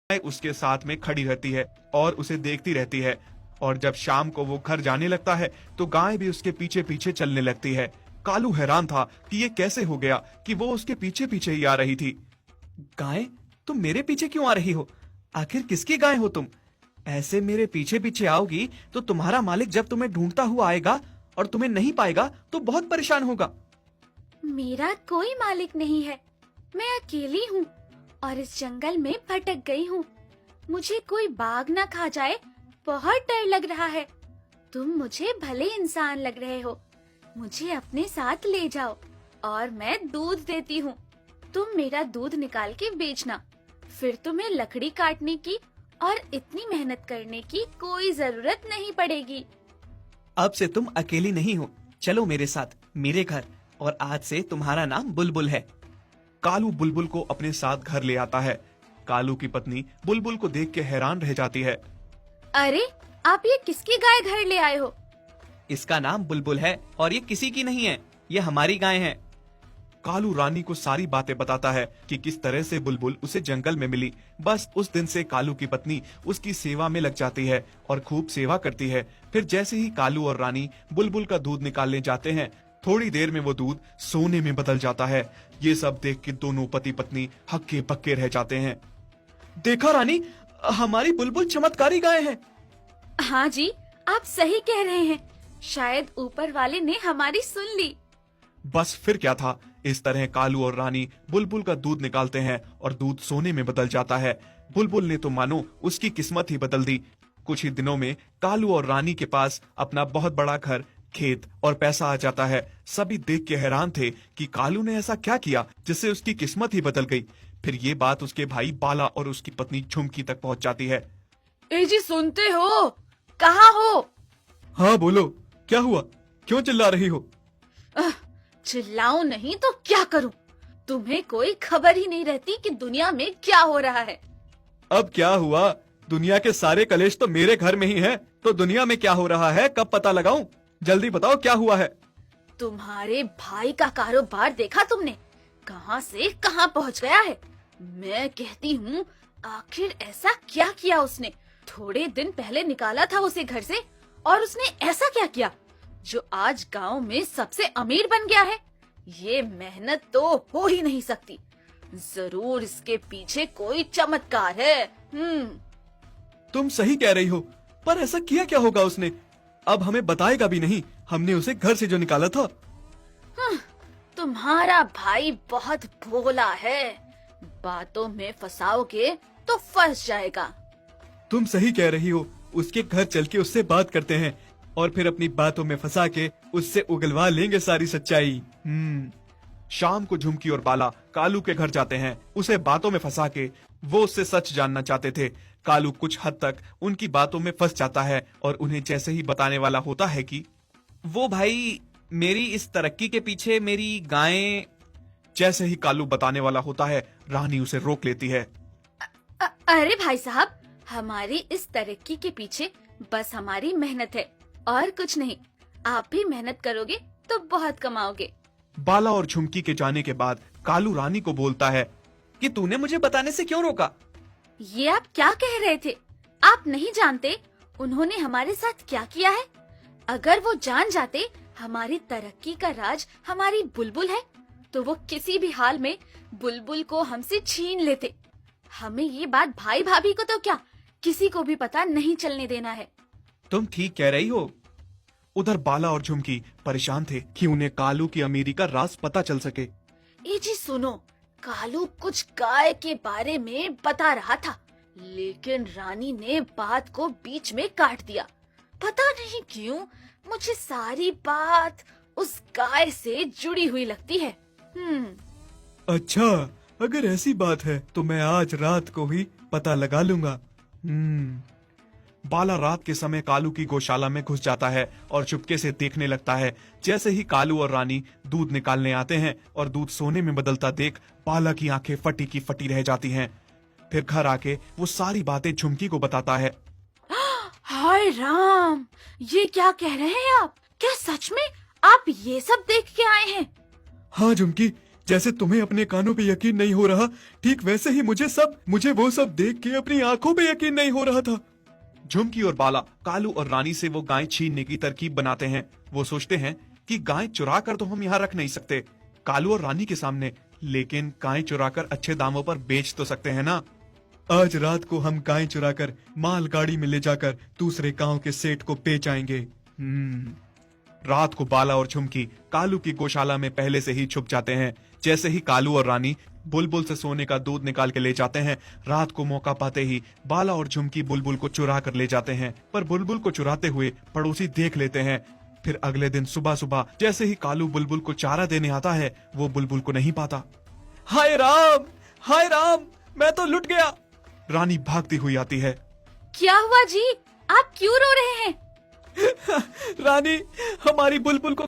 गाय उसके साथ में खड़ी रहती है और उसे देखती रहती है। और जब शाम को वो घर जाने लगता है तो गाय भी उसके पीछे पीछे चलने लगती है। कालू हैरान था कि ये कैसे हो गया कि वो उसके पीछे पीछे ही आ रही थी। गाय, तुम मेरे पीछे क्यों आ रही हो? आखिर किसकी गाय हो तुम? ऐसे मेरे पीछे पीछे आओगी तो तुम्हारा मालिक जब तुम्हें ढूंढता हुआ आएगा और तुम्हें नहीं पाएगा तो बहुत परेशान होगा। मेरा कोई मालिक नहीं है, मैं अकेली हूँ और इस जंगल में भटक गई हूँ। मुझे कोई बाघ न खा जाए, बहुत डर लग रहा है। तुम मुझे भले इंसान लग रहे हो, मुझे अपने साथ ले जाओ और मैं दूध देती हूँ। तुम मेरा दूध निकाल के बेचना, फिर तुम्हें लकड़ी काटने की और इतनी मेहनत करने की कोई जरूरत नहीं पड़ेगी। अब से तुम अकेली नहीं हो, चलो मेरे साथ मेरे घर, और आज से तुम्हारा नाम बुलबुल है। कालू बुलबुल को अपने साथ घर ले आता है। कालू की पत्नी बुलबुल को देख के हैरान रह जाती है। अरे, आप ये किसकी गाय घर ले आए हो? इसका नाम बुलबुल है और ये किसी की नहीं है, ये हमारी गाय है। कालू रानी को सारी बातें बताता है कि किस तरह से बुलबुल उसे जंगल में मिली। बस उस दिन से कालू की पत्नी उसकी सेवा में लग जाती है और खूब सेवा करती है। फिर जैसे ही कालू और रानी बुलबुल का दूध निकालने जाते हैं, थोड़ी देर में वो दूध सोने में बदल जाता है। ये सब देख के दोनों पति पत्नी हक्के बक्के रह जाते हैं। देखा रानी, हमारी बुलबुल चमत्कारी गाय है। हाँ जी, आप सही कह रहे हैं। शायद ऊपर वाले ने हमारी सुन ली। बस फिर क्या था, इस तरह कालू और रानी बुलबुल का दूध निकालते हैं और दूध सोने में बदल जाता है। बुलबुल ने तो मानो उसकी किस्मत ही बदल दी। कुछ ही दिनों में कालू और रानी के पास अपना बहुत बड़ा घर, खेत और पैसा आ जाता है। सभी देख के हैरान थे कि कालू ने ऐसा क्या किया जिससे उसकी किस्मत ही बदल गई। फिर ये बात उसके भाई बाला और उसकी पत्नी झुमकी तक पहुंच जाती है। ए जी, सुनते हो? कहाँ हो? हाँ बोलो, क्या हुआ? क्यों चिल्ला रही हो? चिल्लाऊं नहीं तो क्या करूं? तुम्हें कोई खबर ही नहीं रहती कि दुनिया में क्या हो रहा है। अब क्या हुआ? दुनिया के सारे कलेश तो मेरे घर में ही हैं, तो दुनिया में क्या हो रहा है कब पता लगाऊं? जल्दी बताओ क्या हुआ है। तुम्हारे भाई का कारोबार देखा तुमने? कहां से कहां पहुंच गया है। मैं कहती हूँ, आखिर ऐसा क्या किया उसने? थोड़े दिन पहले निकाला था उसे घर से और उसने ऐसा क्या किया जो आज गांव में सबसे अमीर बन गया है? ये मेहनत तो हो ही नहीं सकती। जरूर इसके पीछे कोई चमत्कार है। तुम सही कह रही हो, पर ऐसा किया क्या होगा उसने? अब हमें बताएगा भी नहीं, हमने उसे घर से जो निकाला था। तुम्हारा भाई बहुत भोला है, बातों में फंसाओगे तो फंस जाएगा। तुम सही कह रही हो, उसके घर चल के उससे बात करते हैं और फिर अपनी बातों में फंसा के उससे उगलवा लेंगे सारी सच्चाई। शाम को झुमकी और बाला कालू के घर जाते हैं। उसे बातों में फंसा के वो उससे सच जानना चाहते थे। कालू कुछ हद तक उनकी बातों में फंस जाता है और उन्हें जैसे ही बताने वाला होता है कि वो भाई, मेरी इस तरक्की के पीछे मेरी गायें। जैसे ही कालू बताने वाला होता है, रानी उसे रोक लेती है। अरे भाई साहब, हमारी इस तरक्की के पीछे बस हमारी मेहनत है और कुछ नहीं। आप भी मेहनत करोगे तो बहुत कमाओगे। बाला और झुमकी के जाने के बाद कालू रानी को बोलता है कि तूने मुझे बताने से क्यों रोका? ये आप क्या कह रहे थे? आप नहीं जानते उन्होंने हमारे साथ क्या किया है? अगर वो जान जाते हमारी तरक्की का राज हमारी बुलबुल है, तो वो किसी भी हाल में बुलबुल को हमसे छीन लेते। हमें ये बात भाई भाभी को तो क्या, किसी को भी पता नहीं चलने देना है। तुम ठीक कह रही हो। उधर बाला और झुमकी परेशान थे कि उन्हें कालू की अमीरी का राज पता चल सके। ए जी सुनो, कालू कुछ गाय के बारे में बता रहा था, लेकिन रानी ने बात को बीच में काट दिया। पता नहीं क्यों मुझे सारी बात उस गाय से जुड़ी हुई लगती है। अच्छा, अगर ऐसी बात है तो मैं आज रात को ही पता लगा लूंगा। बाला रात के समय कालू की गौशाला में घुस जाता है और चुपके से देखने लगता है। जैसे ही कालू और रानी दूध निकालने आते हैं और दूध सोने में बदलता देख बाला की आंखें फटी की फटी रह जाती हैं। फिर घर आके वो सारी बातें झुमकी को बताता है। हाय राम, ये क्या कह रहे हैं आप? क्या सच में आप ये सब देख के आए हैं? हाँ झुमकी, जैसे तुम्हें अपने कानों पे यकीन नहीं हो रहा, ठीक वैसे ही मुझे वो सब देख के अपनी आंखों पे यकीन नहीं हो रहा था। झुमकी और बाला कालू और रानी से वो गाय छीनने की तरकीब बनाते हैं। वो सोचते हैं कि गाय चुरा कर तो हम यहाँ रख नहीं सकते कालू और रानी के सामने, लेकिन गाय चुरा कर अच्छे दामों पर बेच तो सकते हैं ना। आज रात को हम गाय चुरा कर मालगाड़ी में ले जाकर दूसरे गांव के सेठ को बेच आएंगे। रात को बाला और झुमकी कालू की गौशाला में पहले से ही छुप जाते हैं। जैसे ही कालू और रानी बुलबुल से सोने का दूध निकाल के ले जाते हैं, रात को मौका पाते ही बाला और झुमकी बुलबुल को चुरा कर ले जाते हैं। पर बुलबुल को चुराते हुए पड़ोसी देख लेते हैं। फिर अगले दिन सुबह सुबह जैसे ही कालू बुलबुल को चारा देने आता है, वो बुलबुल को नहीं पाता। हाय राम, मैं तो लुट गया। रानी भागती हुई आती है। क्या हुआ जी, आप क्यों रो रहे हैं? रानी, हमारी बुलबुल को